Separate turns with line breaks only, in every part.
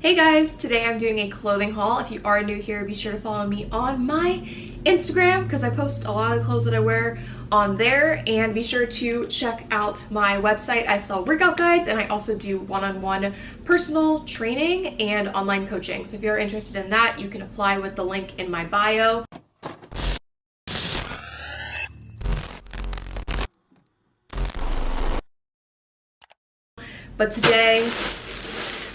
Hey guys, today I'm doing a clothing haul. If you are new here, be sure to follow me on my Instagram because I post a lot of the clothes that I wear on there, and be sure to check out my website. I sell workout guides and I also do one-on-one personal training and online coaching. So if you're interested in that, you can apply with the link in my bio. But today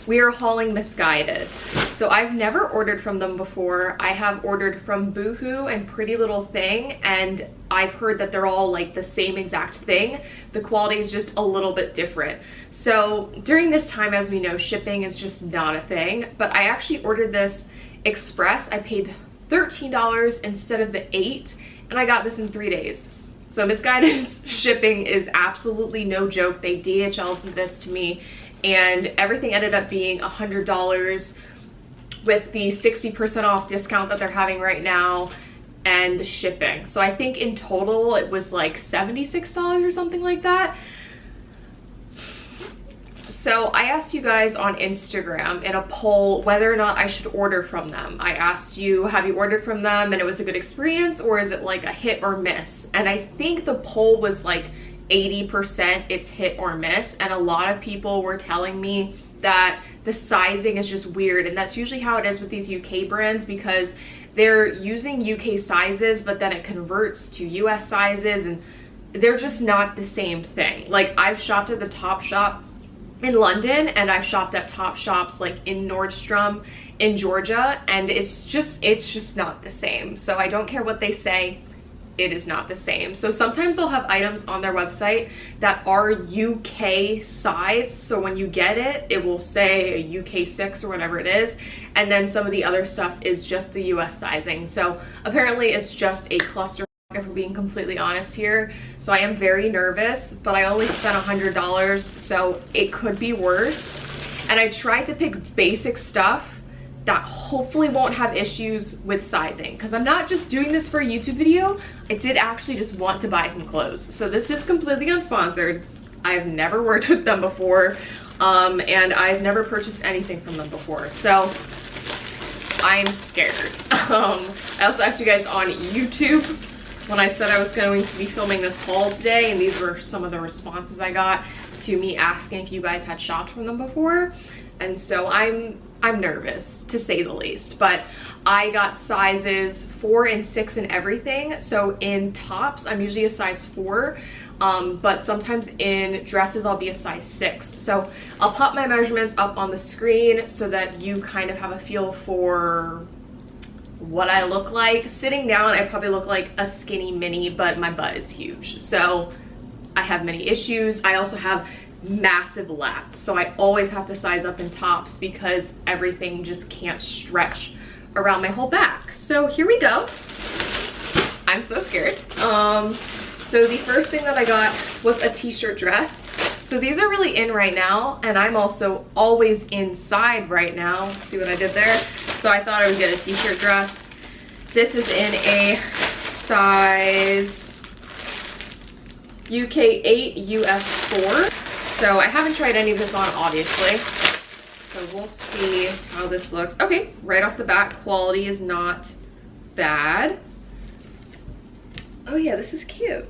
we are hauling Misguided. So I've never ordered from them before. I have ordered from Boohoo and Pretty Little Thing, and I've heard that they're all like the same exact thing. The quality is just a little bit different. So during this time, as we know, shipping is just not a thing, but I actually ordered this express. I paid $13 instead of the $8, and I got this in 3 days. So Misguided's shipping is absolutely no joke. They DHL'd this to me, and everything ended up being $100 with the 60% off discount that they're having right now and the shipping. So I think in total it was like $76 or something like that. So I asked you guys on Instagram in a poll whether or not I should order from them. I asked you, have you ordered from them and it was a good experience, or is it like a hit or miss? And I think the poll was like 80% it's hit or miss, and a lot of people were telling me that the sizing is just weird, and that's usually how it is with these UK brands because they're using UK sizes but then it converts to US sizes, and they're just not the same thing. Like, I've shopped at the Topshop in London and I've shopped at Topshops like in Nordstrom in Georgia, and it's just not the same. So I don't care what they say, it is not the same. So sometimes they'll have items on their website that are UK size, so when you get it, it will say a UK 6 or whatever it is, and then some of the other stuff is just the US sizing. So apparently it's just a cluster, if we're being completely honest here. So I am very nervous, but I only spent $100, so it could be worse. And I tried to pick basic stuff that hopefully won't have issues with sizing, because I'm not just doing this for a YouTube video. I did actually just want to buy some clothes. So this is completely unsponsored. I've never worked with them before, and I've never purchased anything from them before. So I'm scared. I also asked you guys on YouTube when I said I was going to be filming this haul today, and these were some of the responses I got to me asking if you guys had shopped from them before. And so I'm nervous, to say the least, but I got sizes 4 and 6 and everything. So in tops, I'm usually a size 4, but sometimes in dresses, I'll be a size 6. So I'll pop my measurements up on the screen so that you kind of have a feel for what I look like. Sitting down, I probably look like a skinny mini, but my butt is huge. So I have many issues. I also have massive lats, so I always have to size up in tops because everything just can't stretch around my whole back. So here we go. I'm so scared. So the first thing that I got was a t-shirt dress. So these are really in right now, and I'm also always inside right now. See what I did there? So I thought I would get a t-shirt dress. This is in a size UK 8, US 4. So I haven't tried any of this on, obviously. So we'll see how this looks. Okay, right off the bat, quality is not bad. Oh yeah, this is cute.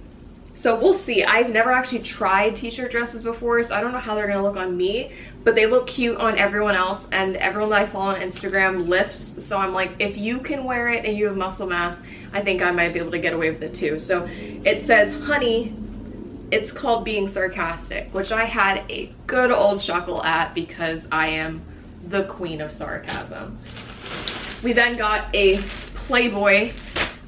So we'll see. I've never actually tried t-shirt dresses before, so I don't know how they're gonna look on me, but they look cute on everyone else, and everyone that I follow on Instagram lifts. So I'm like, if you can wear it and you have muscle mass, I think I might be able to get away with it too. So it says, honey, it's called being sarcastic, which I had a good old chuckle at because I am the queen of sarcasm. We then got a Playboy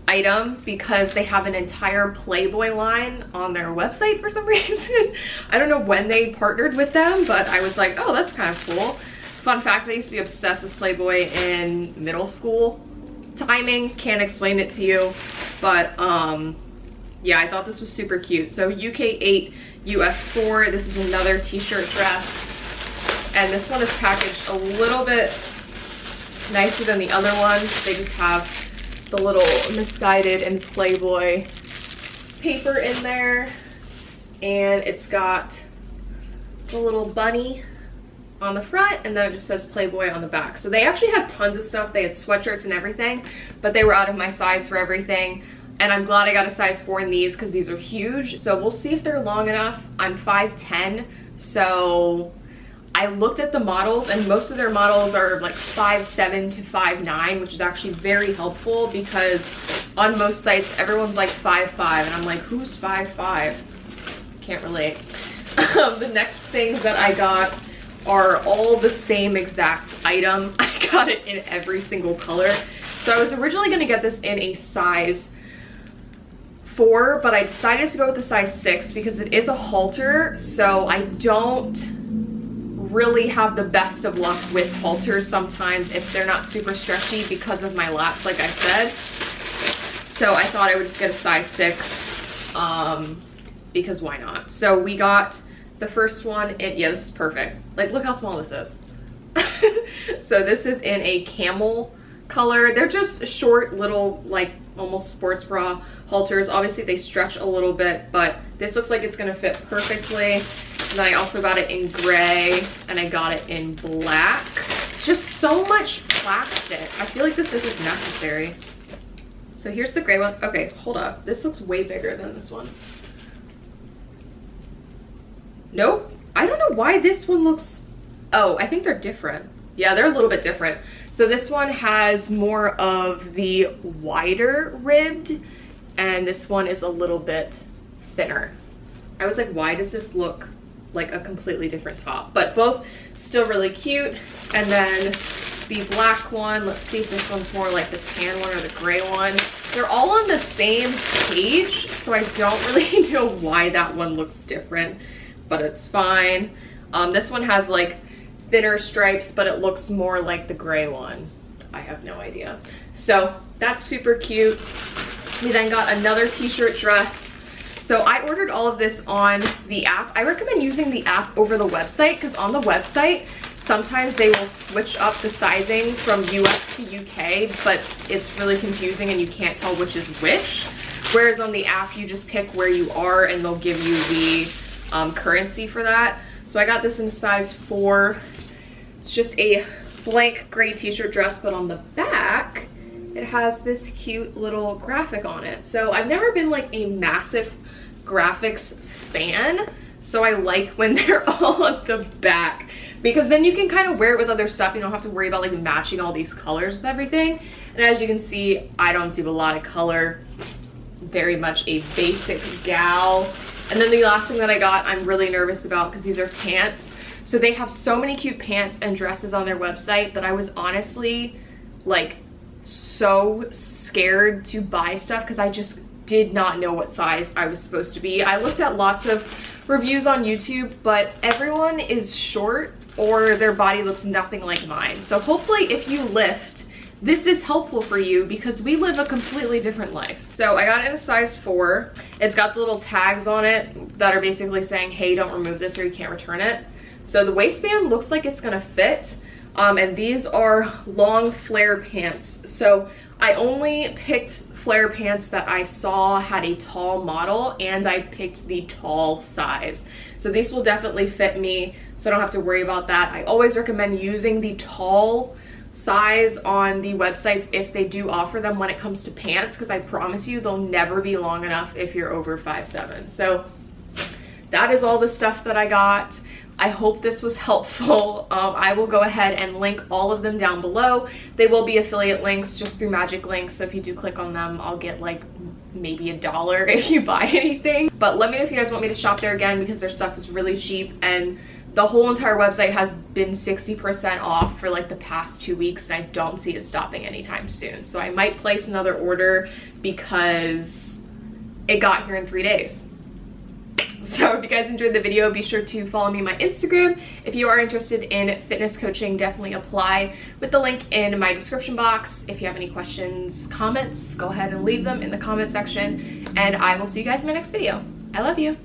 item because they have an entire Playboy line on their website for some reason. I don't know when they partnered with them, but I was like, oh, that's kind of cool. Fun fact, I used to be obsessed with Playboy in middle school. Timing, can't explain it to you, but yeah, I thought this was super cute. So UK 8, US 4. This is another t-shirt dress. And this one is packaged a little bit nicer than the other one. They just have the little Misguided and Playboy paper in there. And it's got the little bunny on the front, and then it just says Playboy on the back. So they actually had tons of stuff. They had sweatshirts and everything, but they were out of my size for everything. And I'm glad I got a size 4 in these because these are huge. So we'll see if they're long enough. I'm 5'10", so I looked at the models, and most of their models are like 5'7" to 5'9", which is actually very helpful because on most sites, everyone's like 5'5", and I'm like, who's 5'5"? Can't relate. The next things that I got are all the same exact item. I got it in every single color. So I was originally gonna get this in a size 4, but I decided to go with the size 6 because it is a halter, so I don't really have the best of luck with halters sometimes if they're not super stretchy because of my lats, like I said. So I thought I would just get a size 6 because why not? So we got the first one. Yeah, this is perfect. Like, look how small this is. So this is in a camel color. They're just short little, like almost sports bra halters. Obviously they stretch a little bit, but this looks like it's gonna fit perfectly. And then I also got it in gray, and I got it in black. It's just so much plastic. I feel like this isn't necessary. So here's the gray one. Okay, hold up. This looks way bigger than this one. Nope. I don't know why this one looks... Oh, I think they're different. Yeah, they're a little bit different. So this one has more of the wider ribbed, and this one is a little bit thinner. I was like, why does this look like a completely different top? But both still really cute. And then the black one, let's see if this one's more like the tan one or the gray one. They're all on the same page, so I don't really know why that one looks different, but it's fine. This one has like thinner stripes, but it looks more like the gray one. I have no idea. So that's super cute. We then got another t-shirt dress. So I ordered all of this on the app. I recommend using the app over the website because on the website, sometimes they will switch up the sizing from US to UK, but it's really confusing and you can't tell which is which. Whereas on the app, you just pick where you are and they'll give you the currency for that. So I got this in a size 4. It's just a blank gray t-shirt dress, but on the back, it has this cute little graphic on it. So I've never been like a massive graphics fan, so I like when they're all on the back because then you can kind of wear it with other stuff. You don't have to worry about like matching all these colors with everything. And as you can see, I don't do a lot of color, very much a basic gal. And then the last thing that I got, I'm really nervous about because these are pants. So they have so many cute pants and dresses on their website, but I was honestly like so scared to buy stuff because I just did not know what size I was supposed to be. I looked at lots of reviews on YouTube, but everyone is short or their body looks nothing like mine. So hopefully if you lift, this is helpful for you because we live a completely different life. So I got it in a size 4. It's got the little tags on it that are basically saying, hey, don't remove this or you can't return it. So the waistband looks like it's gonna fit. And these are long flare pants. So I only picked flare pants that I saw had a tall model, and I picked the tall size. So these will definitely fit me, so I don't have to worry about that. I always recommend using the tall size on the websites if they do offer them when it comes to pants, because I promise you they'll never be long enough if you're over 5'7". So that is all the stuff that I got. I hope this was helpful. I will go ahead and link all of them down below. They will be affiliate links just through Magic Links, so if you do click on them, I'll get like maybe $1 if you buy anything. But let me know if you guys want me to shop there again because their stuff is really cheap, and the whole entire website has been 60% off for like the past 2 weeks, and I don't see it stopping anytime soon. So I might place another order because it got here in 3 days. So if you guys enjoyed the video, be sure to follow me on my Instagram. If you are interested in fitness coaching, definitely apply with the link in my description box. If you have any questions, comments, go ahead and leave them in the comment section, and I will see you guys in my next video. I love you.